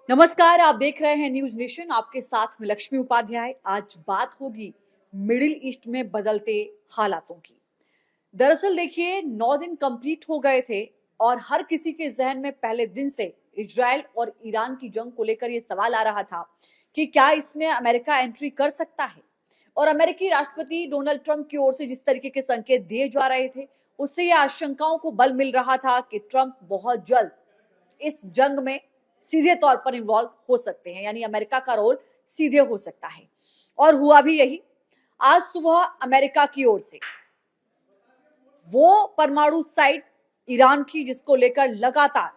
नमस्कार, आप देख रहे हैं न्यूज नेशन। आपके साथ में लक्ष्मी उपाध्याय। आज बात होगी मिडिल ईस्ट में बदलते हालातों की। दरअसल देखिए, 9 दिन कंप्लीट हो गए थे और हर किसी के जहन में पहले दिन से इजराइल और ईरान की जंग को लेकर यह सवाल आ रहा था कि क्या इसमें अमेरिका एंट्री कर सकता है। और अमेरिकी राष्ट्रपति डोनाल्ड ट्रंप की ओर से जिस तरीके के संकेत दिए जा रहे थे, उससे यह आशंकाओं को बल मिल रहा था कि ट्रंप बहुत जल्द इस जंग में सीधे तौर पर इन्वॉल्व हो सकते हैं, यानी अमेरिका का रोल सीधे हो सकता है। और हुआ भी यही। आज सुबह अमेरिका की ओर से वो परमाणु साइट ईरान की, जिसको लेकर लगातार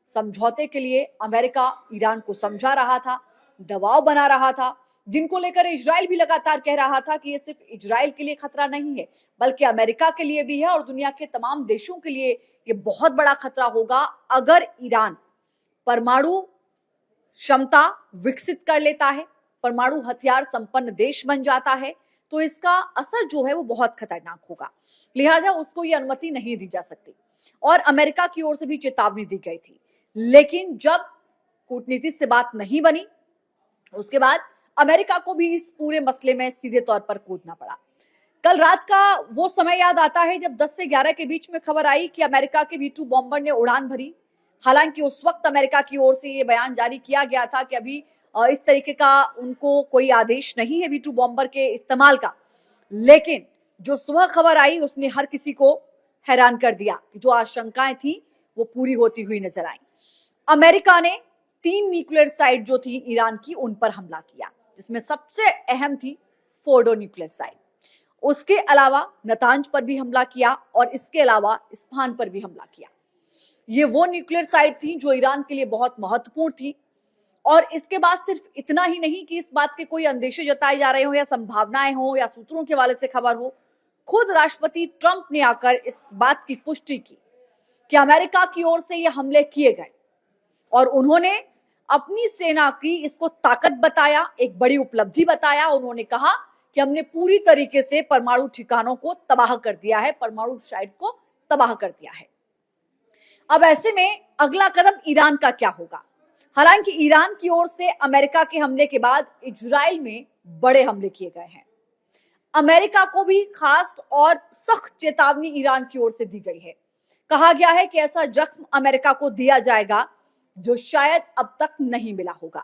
समझौते के लिए अमेरिका ईरान को समझा रहा था, दबाव बना रहा था, जिनको लेकर इजराइल भी लगातार कह रहा था कि ये सिर्फ इजराइल के लिए खतरा नहीं है, बल्कि अमेरिका के लिए भी है और दुनिया के तमाम देशों के लिए ये बहुत बड़ा खतरा होगा अगर ईरान परमाणु क्षमता विकसित कर लेता है, परमाणु हथियार संपन्न देश बन जाता है, तो इसका असर जो है वो बहुत खतरनाक होगा। लिहाजा उसको ये अनुमति नहीं दी जा सकती और अमेरिका की ओर से भी चेतावनी दी गई थी। लेकिन जब कूटनीति से बात नहीं बनी, उसके बाद अमेरिका को भी इस पूरे मसले में सीधे तौर पर कूदना पड़ा। कल रात का वो समय याद आता है जब 10 से 11 के बीच में खबर आई कि अमेरिका के V2 बॉम्बर ने उड़ान भरी। हालांकि उस वक्त अमेरिका की ओर से ये बयान जारी किया गया था कि अभी इस तरीके का उनको कोई आदेश नहीं है V2 बॉम्बर के इस्तेमाल का। लेकिन जो सुबह खबर आई उसने हर किसी को हैरान कर दिया कि जो आशंकाएं थी वो पूरी होती हुई नजर आई। अमेरिका ने 3 न्यूक्लियर साइट जो थी ईरान की, उन पर हमला किया, जिसमें सबसे अहम थी फोर्डो न्यूक्लियर साइट। उसके अलावा नतांज पर भी हमला किया और इसके अलावा इस्फहान पर भी हमला किया। ये वो न्यूक्लियर साइट थी जो ईरान के लिए बहुत महत्वपूर्ण थी। और इसके बाद सिर्फ इतना ही नहीं कि इस बात के कोई अंदेशे जताए जा रहे हो या संभावनाएं हो या सूत्रों के हवाले से खबर हो, खुद राष्ट्रपति ट्रंप ने आकर इस बात की पुष्टि की कि अमेरिका की ओर से ये हमले किए गए और उन्होंने अपनी सेना की इसको ताकत बताया, एक बड़ी उपलब्धि बताया। उन्होंने कहा कि हमने पूरी तरीके से परमाणु ठिकानों को तबाह कर दिया है, परमाणु साइट को तबाह कर दिया है। अब ऐसे में अगला कदम ईरान का क्या होगा? हालांकि ईरान की ओर से अमेरिका के हमले के बाद इजराइल में बड़े हमले किए गए हैं। अमेरिका को भी खास और सख्त चेतावनी ईरान की ओर से दी गई है। कहा गया है कि ऐसा जख्म अमेरिका को दिया जाएगा जो शायद अब तक नहीं मिला होगा।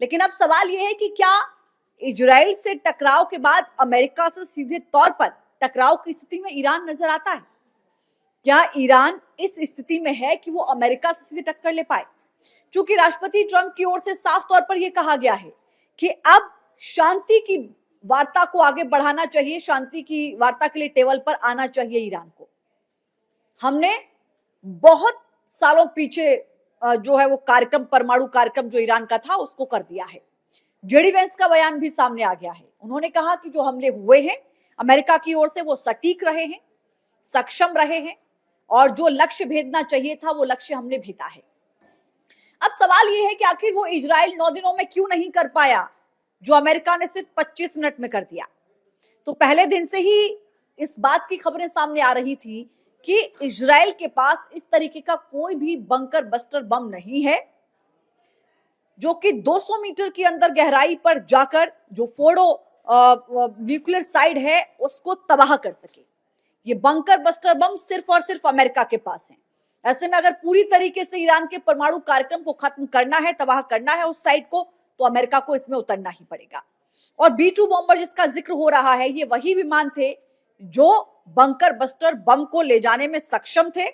लेकिन अब सवाल यह है कि क्या इजराइल से टकराव के बाद अमेरिका से सीधे तौर पर टकराव की स्थिति में ईरान नजर आता है? क्या ईरान इस स्थिति में है कि वो अमेरिका से सीधे टक्कर ले पाए? चूंकि राष्ट्रपति ट्रंप की ओर से साफ तौर पर यह कहा गया है कि अब शांति की वार्ता को आगे बढ़ाना चाहिए, शांति की वार्ता के लिए टेबल पर आना चाहिए ईरान को। हमने बहुत सालों पीछे जो है वो कार्यक्रम, परमाणु कार्यक्रम जो ईरान का था, उसको कर दिया है। जेडी वेंस का बयान भी सामने आ गया है। उन्होंने कहा कि जो हमले हुए हैं अमेरिका की ओर से वो सटीक रहे हैं, सक्षम रहे हैं और जो लक्ष्य भेदना चाहिए था वो लक्ष्य हमने भेदा है। अब सवाल यह है कि आखिर वो इजराइल 9 दिनों में क्यों नहीं कर पाया जो अमेरिका ने सिर्फ 25 मिनट में कर दिया। तो पहले दिन से ही इस बात की खबरें सामने आ रही थी कि इजराइल के पास इस तरीके का कोई भी बंकर बस्टर बम नहीं है जो कि 200 मीटर के अंदर गहराई पर जाकर जो फोर्डो न्यूक्लियर साइट है उसको तबाह कर सके। ये बंकर बस्टर बम सिर्फ और सिर्फ अमेरिका के पास है। ऐसे में अगर पूरी तरीके से ईरान के परमाणु कार्यक्रम को खत्म करना है, तबाह करना है उस साइट को, तो अमेरिका को इसमें उतरना ही पड़ेगा। और B2 बॉम्बर जिसका जिक्र हो रहा है, ये वही विमान थे जो बंकर बस्टर बम को ले जाने में सक्षम थे।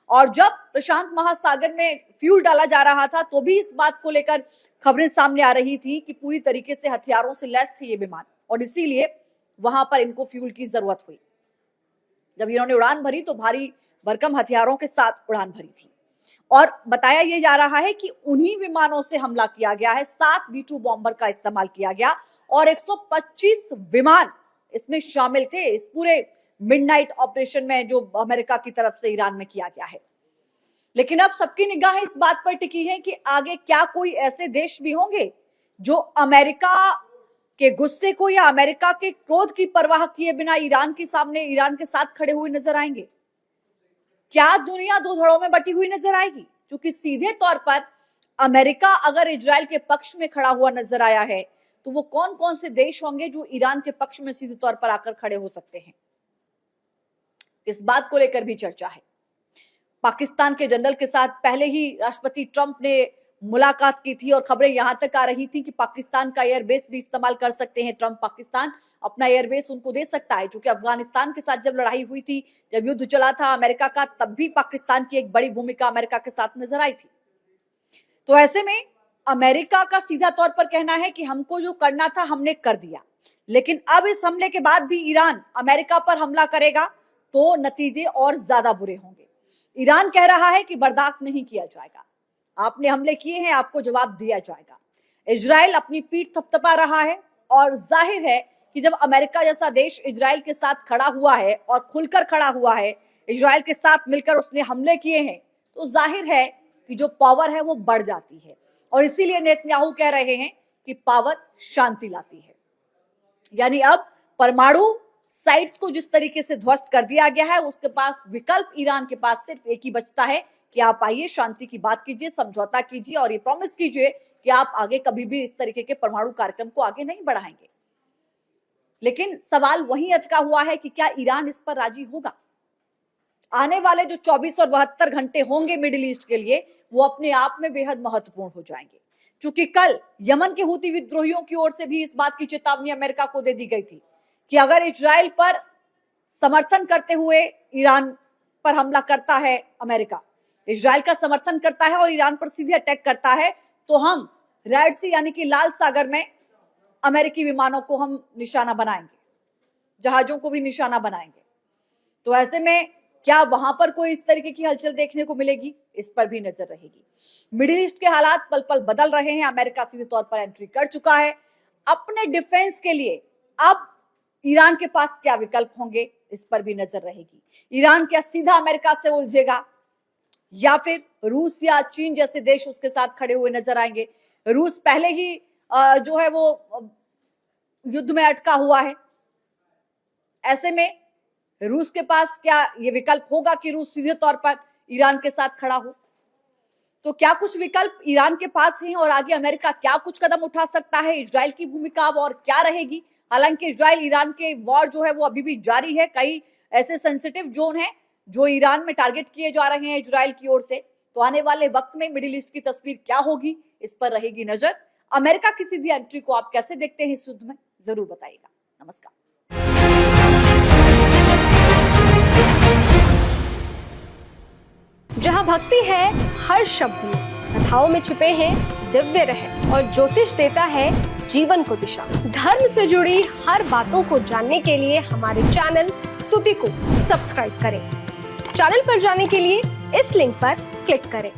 और जब प्रशांत महासागर में फ्यूल डाला जा रहा था तो भी इस बात को लेकर खबरें सामने आ रही थी कि पूरी तरीके से हथियारों से लैस थे ये विमान और इसीलिए वहां पर इनको फ्यूल की जरूरत हुई। जब इन्होंने उड़ान भरी तो भारी भरकम हथियारों के साथ उड़ान भरी थी और बताया यह जा रहा है कि उन्हीं विमानों से हमला किया गया है। 7 B2 बॉम्बर का इस्तेमाल किया गया और 125 विमान इसमें शामिल थे इस पूरे मिडनाइट ऑपरेशन में जो अमेरिका की तरफ से ईरान में किया गया है। लेकिन अब सबकी निगाहें इस बात पर टिकी है कि आगे क्या कोई ऐसे देश भी होंगे जो अमेरिका के गुस्से को या अमेरिका के क्रोध की परवाह किए बिना ईरान के सामने, ईरान के साथ खड़े हुए नजर आएंगे? क्या दुनिया दो धड़ों में बटी हुई नजर आएगी? क्योंकि सीधे तौर पर अमेरिका अगर इजराइल के पक्ष में खड़ा हुआ नजर आया है तो वो कौन कौन से देश होंगे जो ईरान के पक्ष में सीधे तौर पर आकर खड़े हो सकते हैं, इस बात को लेकर भी चर्चा है। पाकिस्तान के जनरल के साथ पहले ही राष्ट्रपति ट्रंप ने मुलाकात की थी और खबरें यहां तक आ रही थी कि पाकिस्तान का एयरबेस भी इस्तेमाल कर सकते हैं ट्रंप। पाकिस्तान अपना एयरबेस उनको दे सकता है, क्योंकि अफगानिस्तान के साथ जब लड़ाई हुई थी, जब युद्ध चला था अमेरिका का, तब भी पाकिस्तान की एक बड़ी भूमिका अमेरिका के साथ नजर आई थी। तो ऐसे में अमेरिका का सीधा तौर पर कहना है कि हमको जो करना था हमने कर दिया, लेकिन अब इस हमले के बाद भी ईरान अमेरिका पर हमला करेगा तो नतीजे और ज्यादा बुरे होंगे। ईरान कह रहा है कि बर्दाश्त नहीं किया जाएगा, आपने हमले किए हैं, आपको जवाब दिया जाएगा। इजराइल अपनी पीठ थपथपा रहा है और जाहिर है कि जब अमेरिका जैसा देश इजराइल के साथ खड़ा हुआ है और खुलकर खड़ा हुआ है, इजराइल के साथ मिलकर उसने हमले किए हैं, तो जाहिर है कि जो पावर है वो बढ़ जाती है। और इसीलिए नेतन्याहू कह रहे हैं कि पावर शांति लाती है। यानी अब परमाणु साइट्स को जिस तरीके से ध्वस्त कर दिया गया है, उसके पास विकल्प ईरान के पास सिर्फ एक ही बचता है कि आप आइए, शांति की बात कीजिए, समझौता कीजिए और ये प्रॉमिस कीजिए कि आप आगे कभी भी इस तरीके के परमाणु कार्यक्रम को आगे नहीं बढ़ाएंगे। लेकिन सवाल वहीं अटका हुआ है कि क्या ईरान इस पर राजी होगा। आने वाले जो 24 और 72 घंटे होंगे मिडिल ईस्ट के लिए, वो अपने आप में बेहद महत्वपूर्ण हो जाएंगे, क्योंकि कल यमन के हूती विद्रोहियों की ओर से भी इस बात की चेतावनी अमेरिका को दे दी गई थी कि अगर इजराइल पर समर्थन करते हुए ईरान पर हमला करता है, अमेरिका इजराइल का समर्थन करता है और ईरान पर सीधे अटैक करता है, तो हम रेड सी यानी कि लाल सागर में अमेरिकी विमानों को हम निशाना बनाएंगे, जहाजों को भी निशाना बनाएंगे। तो ऐसे में क्या वहां पर कोई इस तरीके की हलचल देखने को मिलेगी, इस पर भी नजर रहेगी। मिडिल ईस्ट के हालात पल पल बदल रहे हैं। अमेरिका सीधे तौर पर एंट्री कर चुका है अपने डिफेंस के लिए। अब ईरान के पास क्या विकल्प होंगे, इस पर भी नजर रहेगी। ईरान क्या सीधा अमेरिका से उलझेगा या फिर रूस या चीन जैसे देश उसके साथ खड़े हुए नजर आएंगे। रूस पहले ही जो है वो युद्ध में अटका हुआ है। ऐसे में रूस के पास क्या ये विकल्प होगा कि रूस सीधे तौर पर ईरान के साथ खड़ा हो। तो क्या कुछ विकल्प ईरान के पास हैं और आगे अमेरिका क्या कुछ कदम उठा सकता है, इजराइल की भूमिका अब और क्या रहेगी। हालांकि इजराइल ईरान के वॉर जो है वो अभी भी जारी है। कई ऐसे सेंसिटिव जोन हैं जो ईरान में टारगेट किए जा रहे हैं इजराइल की ओर से। तो आने वाले वक्त में मिडिल ईस्ट की तस्वीर क्या होगी, इस पर रहेगी नजर। अमेरिका की सीधी एंट्री को आप कैसे देखते हैं इस युद्ध में, जरूर बताइएगा। नमस्कार। जहाँ भक्ति है हर शब्द में, कथाओं में छिपे हैं दिव्य रहस्य और ज्योतिष देता है जीवन को दिशा। धर्म से जुड़ी हर बातों को जानने के लिए हमारे चैनल स्तुति को सब्सक्राइब करें। चैनल पर जाने के लिए इस लिंक पर क्लिक करें।